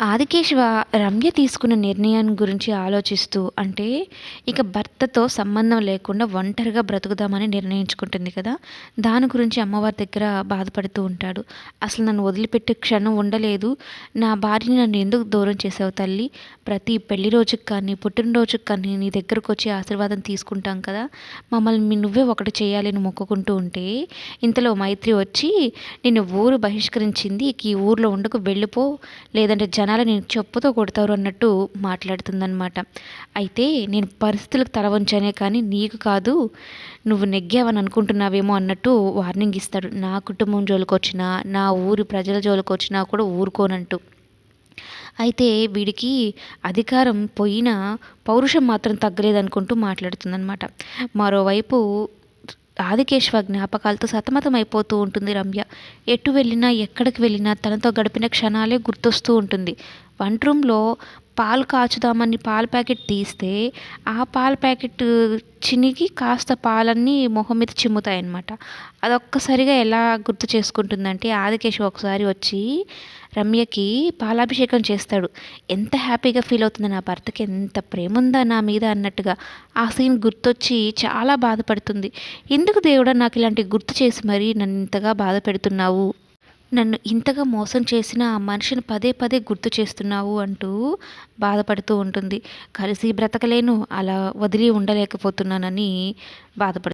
ఆదికేశవ రమ్య తీసుకున్న నిర్ణయం గురించి ఆలోచిస్తూ అంటే ఇక భర్తతో సంబంధం లేకుండా ఒంటరిగా బ్రతుకుదామని నిర్ణయించుకుంటుంది కదా! దాని గురించి అమ్మవారి దగ్గర బాధపడుతూ ఉంటాడు. అసలు నన్ను వదిలిపెట్టి క్షణం ఉండలేదు. నా భార్యని నన్ను ఎందుకు దూరం చేసావు తల్లి? ప్రతి పెళ్లి రోజుకి కానీ, పుట్టినరోజుకి కానీ నీ దగ్గరకొచ్చి ఆశీర్వాదం తీసుకుంటాం కదా! మమ్మల్ని నువ్వే ఒకటి చేయాలి అని మొక్కుకుంటూ ఉంటే, ఇంతలో మైత్రి వచ్చి నిన్ను ఊరు బహిష్కరించింది. ఇక ఈ ఊర్లో ఉండకు వెళ్ళిపో. లేదంటే జనాలు నేను చెప్పుతో కొడతారు అన్నట్టు మాట్లాడుతుందనమాట. అయితే నేను పరిస్థితులకు తల వంచానే కానీ నీకు కాదు. నువ్వు నెగ్గావని అనుకుంటున్నావేమో అన్నట్టు వార్నింగ్ ఇస్తాడు. నా కుటుంబం జోలికొచ్చినా, నా ఊరి ప్రజల జోలికొచ్చినా కూడా ఊరుకోనంటూ. అయితే వీడికి అధికారం పోయినా పౌరుషం మాత్రం తగ్గలేదనుకుంటూ మాట్లాడుతుందనమాట. మరోవైపు ఆదికేశవ జ్ఞాపకాలతో సతమతమైపోతూ ఉంటుంది రమ్య. ఎటు వెళ్ళినా, ఎక్కడికి వెళ్ళినా తనతో గడిపిన క్షణాలే గుర్తొస్తూ ఉంటుంది. వంట రూమ్‌లో పాలు కాచుదామని పాల ప్యాకెట్ తీస్తే, ఆ పాల ప్యాకెట్ చినిగి కాస్త పాలన్నీ మొహం మీద చిమ్ముతాయన్నమాట. అదొక్కసారిగా ఎలా గుర్తు చేసుకుంటుందంటే, ఆదికేశవ ఒకసారి వచ్చి రమ్యకి పాలాభిషేకం చేస్తాడు. ఎంత హ్యాపీగా ఫీల్ అవుతుంది, నా భర్తకి ఎంత ప్రేముందా నా మీద అన్నట్టుగా. ఆ సీన్ గుర్తొచ్చి చాలా బాధపడుతుంది. ఎందుకు దేవుడా నాకు ఇలాంటివి గుర్తు చేసి మరీ నన్ను ఇంతగా బాధ పెడుతున్నావు? నన్ను ఇంతగా మోసం చేసిన ఆ మనిషిని పదే పదే గుర్తు చేస్తున్నావు అంటూ బాధపడుతూ ఉంటుంది. కలిసి బ్రతకలేను, అలా వదిలి ఉండలేకపోతున్నానని బాధపడుతుంది.